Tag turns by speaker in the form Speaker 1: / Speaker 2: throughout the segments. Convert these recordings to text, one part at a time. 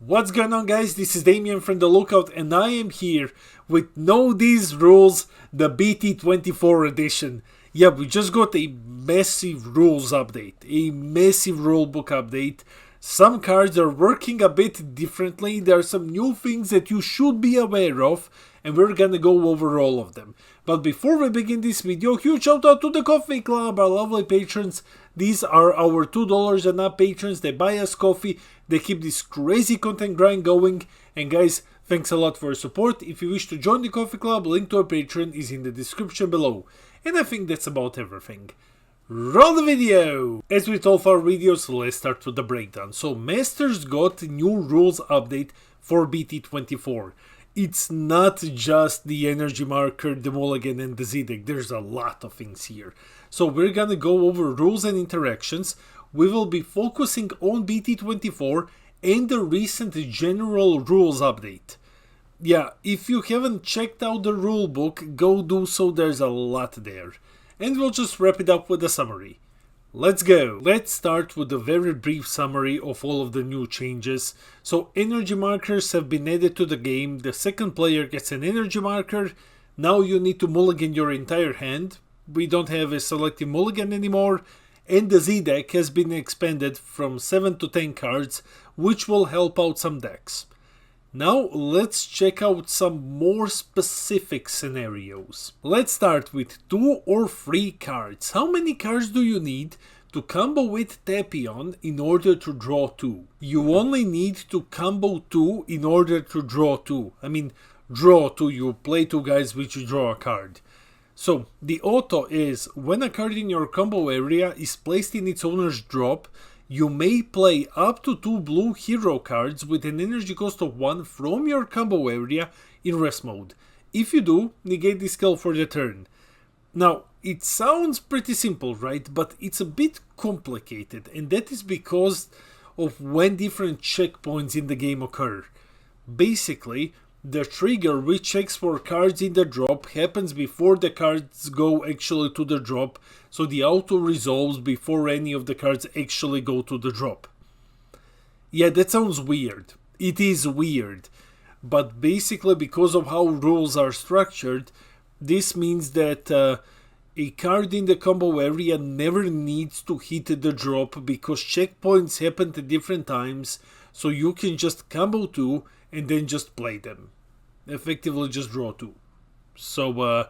Speaker 1: What's going on, guys? This is Damien from The Lookout, and I am here with Know These Rules, the BT24 edition. Yeah, we just got a massive rules update, a massive rulebook update. Some cards are working a bit differently. There are some new things that you should be aware of, and we're gonna go over all of them. But before we begin this video, huge shout out to the Coffee Club, our lovely patrons. These are our $2 and up patrons. They buy us coffee, they keep this crazy content grind going, and guys, thanks a lot for your support. If you wish to join the Coffee Club, link to our Patreon is in the description below. And I think that's about everything. Roll the video! As with all of our videos, let's start with the breakdown. So Masters got a new rules update for BT24. It's not just the energy marker, the mulligan and the Z-deck. There's a lot of things here. So we're gonna go over rules and interactions. We will be focusing on BT24 and the recent general rules update. Yeah, if you haven't checked out the rulebook, go do so, there's a lot there. And we'll just wrap it up with a summary. Let's go! Let's start with a very brief summary of all of the new changes. So energy markers have been added to the game. The second player gets an energy marker. Now you need to mulligan your entire hand. We don't have a selective mulligan anymore. And the Z deck has been expanded from 7 to 10 cards, which will help out some decks. Now let's check out some more specific scenarios. Let's start with 2 or 3 cards. How many cards do you need to combo with Tapion in order to draw 2? You only need to combo 2 in order to draw 2. I mean, draw 2, you play 2 guys which you draw a card. So the auto is when a card in your combo area is placed in its owner's drop, you may play up to 2 blue hero cards with an energy cost of 1 from your combo area in rest mode. If you do, negate this skill for the turn. Now, it sounds pretty simple, right? But it's a bit complicated, and that is because of when different checkpoints in the game occur. Basically, the trigger which checks for cards in the drop happens before the cards go actually to the drop, so the auto resolves before any of the cards actually go to the drop. Yeah, that sounds weird. It is weird. But basically, because of how rules are structured, this means that a card in the combo area never needs to hit the drop because checkpoints happen at different times, so you can just combo 2 and then just play them. Effectively just draw 2. So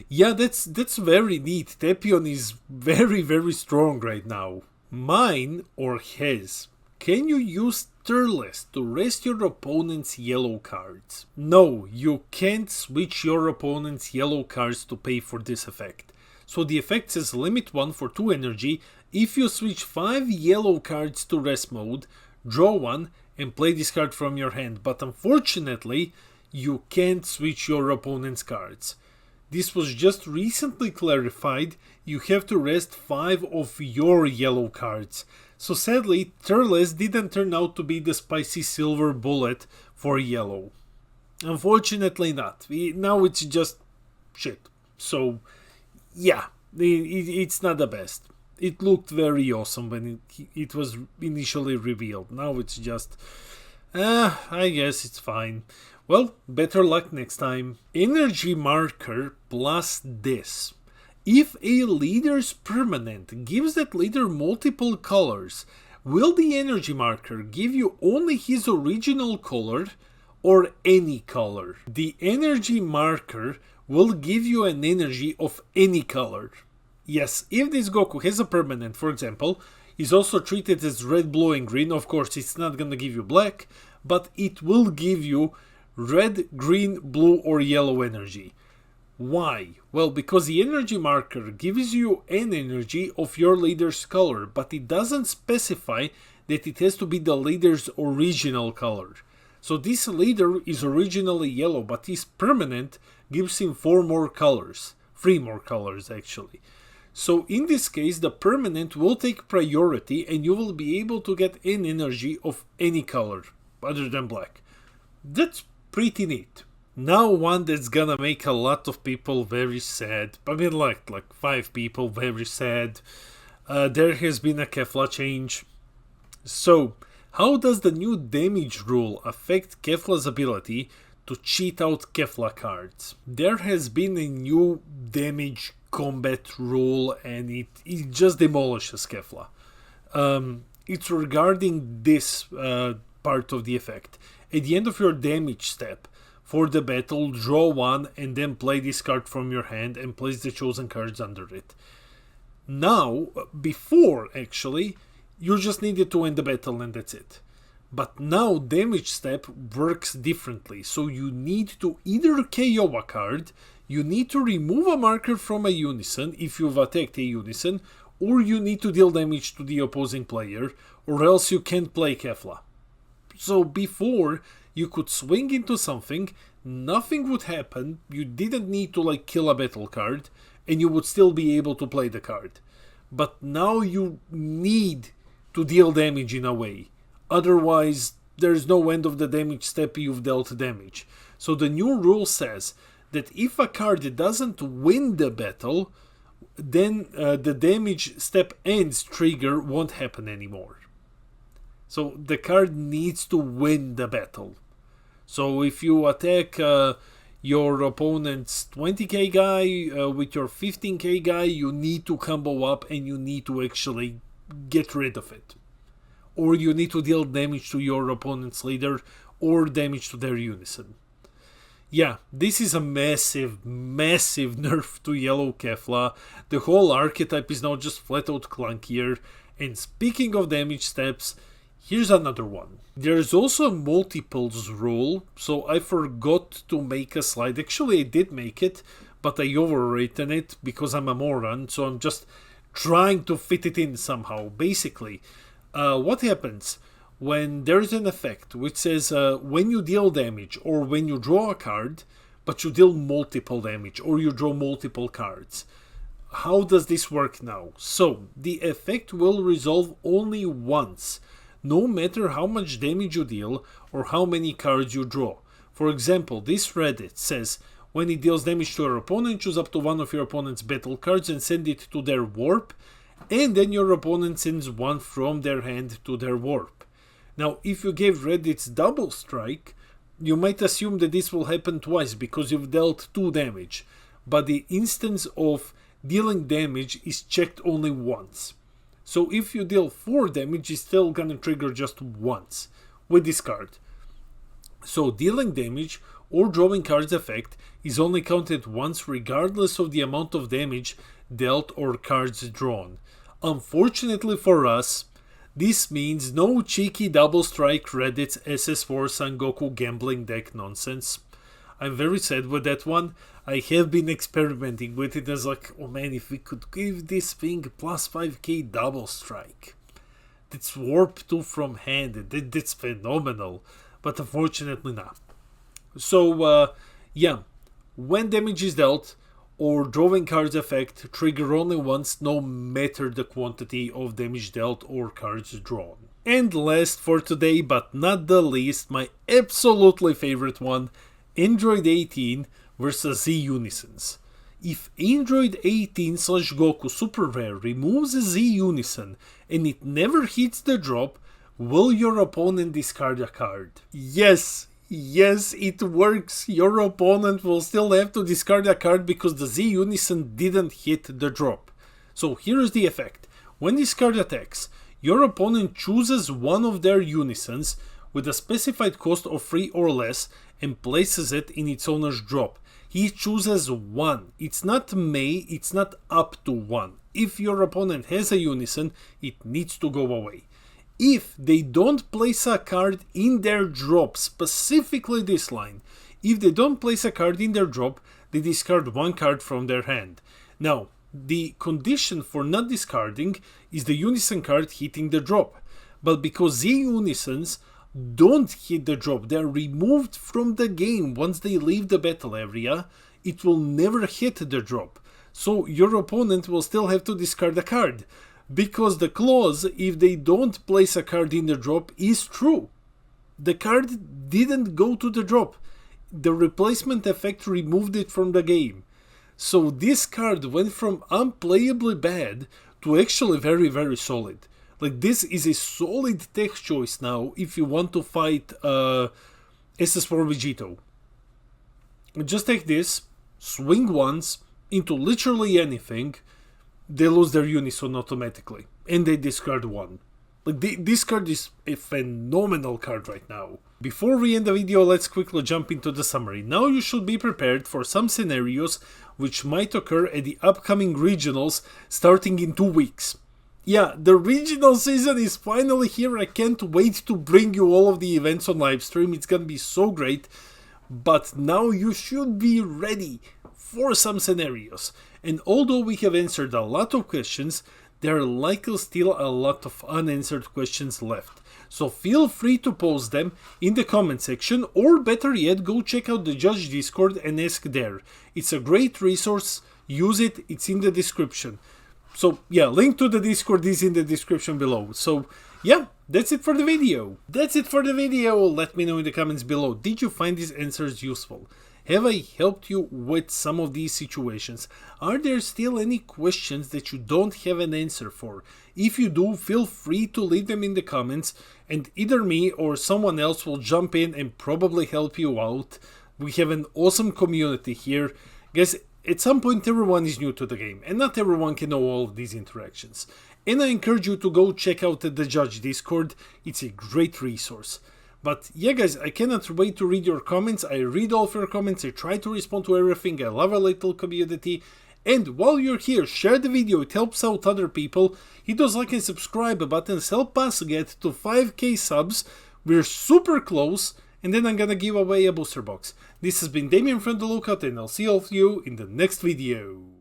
Speaker 1: yeah, that's very neat. Tapion is very strong right now. Mine or his. Can you use Turles to rest your opponent's yellow cards? No, you can't switch your opponent's yellow cards to pay for this effect. So the effect says limit 1 for 2 energy. If you switch 5 yellow cards to rest mode, draw 1 and play this card from your hand. But unfortunately, you can't switch your opponent's cards. This was just recently clarified. You have to rest 5 of your yellow cards. So sadly, Turles didn't turn out to be the spicy silver bullet for yellow. Unfortunately not. Now it's just shit. So yeah, it's not the best. It looked very awesome when it was initially revealed. Now it's just, I guess it's fine. Well, better luck next time. Energy marker plus this. If a leader's permanent gives that leader multiple colors, will the energy marker give you only his original color or any color? The energy marker will give you an energy of any color. Yes, if this Goku has a permanent, for example, is also treated as red, blue and green, of course it's not gonna give you black, but it will give you red, green, blue or yellow energy. Why? Well, because the energy marker gives you an energy of your leader's color, but it doesn't specify that it has to be the leader's original color. So this leader is originally yellow, but his permanent gives him 4 more colors. 3 more colors actually. So in this case, the permanent will take priority and you will be able to get an energy of any color other than black. That's pretty neat. Now one that's gonna make a lot of people very sad. I mean like 5 people very sad. There has been a Kefla change. So How does the new damage rule affect Kefla's ability to cheat out Kefla cards? There has been a new damage combat rule and it just demolishes Kefla. It's regarding this part of the effect. At the end of your damage step, for the battle, draw one and then play this card from your hand and place the chosen cards under it. Now, before actually, you just needed to win the battle and that's it. But now damage step works differently, so you need to either KO a card, you need to remove a marker from a Unison if you've attacked a Unison, or you need to deal damage to the opposing player, or else you can't play Kefla. So before, you could swing into something, nothing would happen, you didn't need to kill a battle card, and you would still be able to play the card. But now you need to deal damage in a way. Otherwise, there's no end of the damage step you've dealt damage. So the new rule says that if a card doesn't win the battle, then the damage step ends trigger won't happen anymore. So the card needs to win the battle. So if you attack your opponent's 20k guy with your 15k guy, you need to combo up and you need to actually get rid of it. Or you need to deal damage to your opponent's leader or damage to their Unison. Yeah, this is a massive, massive nerf to yellow Kefla. The whole archetype is now just flat out clunkier. And speaking of damage steps, here's another one. There's also a multiples rule, so I forgot to make a slide. Actually, I did make it, but I overwritten it because I'm a moron, so I'm just trying to fit it in somehow. Basically, what happens when there's an effect which says when you deal damage or when you draw a card, but you deal multiple damage or you draw multiple cards? How does this work now? So, the effect will resolve only once, no matter how much damage you deal or how many cards you draw. For example, this Reddit says, when it deals damage to your opponent, choose up to one of your opponent's battle cards and send it to their warp, and then your opponent sends one from their hand to their warp. Now, if you gave Reddit's double strike, you might assume that this will happen twice because you've dealt 2 damage, but the instance of dealing damage is checked only once. So if you deal 4 damage, it's still gonna trigger just once with this card. So dealing damage or drawing cards effect is only counted once regardless of the amount of damage dealt or cards drawn. Unfortunately for us, this means no cheeky double strike Reddit's SS4 Sangoku gambling deck nonsense. I'm very sad with that one. I have been experimenting with it as oh man, if we could give this thing plus 5k double strike. That's warp 2 from hand, that's phenomenal. But unfortunately not. So yeah, when damage is dealt or drawing cards effect, trigger only once no matter the quantity of damage dealt or cards drawn. And last for today but not the least, my absolutely favorite one, Android 18 versus Z Unisons. If Android 18/Goku Super Rare removes a Z Unison and it never hits the drop, will your opponent discard a card? Yes, it works. Your opponent will still have to discard a card because the Z Unison didn't hit the drop. So here's the effect. When this card attacks, your opponent chooses one of their Unisons with a specified cost of 3 or less and places it in its owner's drop. He chooses 1. It's not may, it's not up to 1. If your opponent has a Unison, it needs to go away. If they don't place a card in their drop, specifically this line, if they don't place a card in their drop, they discard 1 card from their hand. Now, the condition for not discarding is the Unison card hitting the drop. But because Z Unisons don't hit the drop, they're removed from the game once they leave the battle area, it will never hit the drop. So your opponent will still have to discard a card. Because the clause, if they don't place a card in the drop, is true. The card didn't go to the drop. The replacement effect removed it from the game. So this card went from unplayably bad to actually very, very solid. Like, this is a solid tech choice now if you want to fight SS4 Vegito. Just take this, swing once into literally anything, they lose their Unison automatically, and they discard one. Like, this card is a phenomenal card right now. Before we end the video, let's quickly jump into the summary. Now you should be prepared for some scenarios which might occur at the upcoming regionals starting in 2 weeks. Yeah, the regional season is finally here. I can't wait to bring you all of the events on livestream. It's gonna be so great. But now you should be ready for some scenarios. And although we have answered a lot of questions, there are likely still a lot of unanswered questions left. So feel free to post them in the comment section, or better yet, go check out the Judge Discord and ask there. It's a great resource, use it, it's in the description. So yeah, link to the Discord is in the description below. So yeah, that's it for the video. Let me know in the comments below. Did you find these answers useful? Have I helped you with some of these situations? Are there still any questions that you don't have an answer for? If you do, feel free to leave them in the comments, and either me or someone else will jump in and probably help you out. We have an awesome community here. Guys, at some point everyone is new to the game, and not everyone can know all of these interactions. And I encourage you to go check out the Judge Discord, it's a great resource. But yeah guys, I cannot wait to read your comments. I read all of your comments, I try to respond to everything, I love a little community. And while you're here, share the video, it helps out other people. Hit those like and subscribe buttons, help us get to 5k subs. We're super close, and then I'm gonna give away a booster box. This has been Damien from The Lookout, and I'll see all of you in the next video.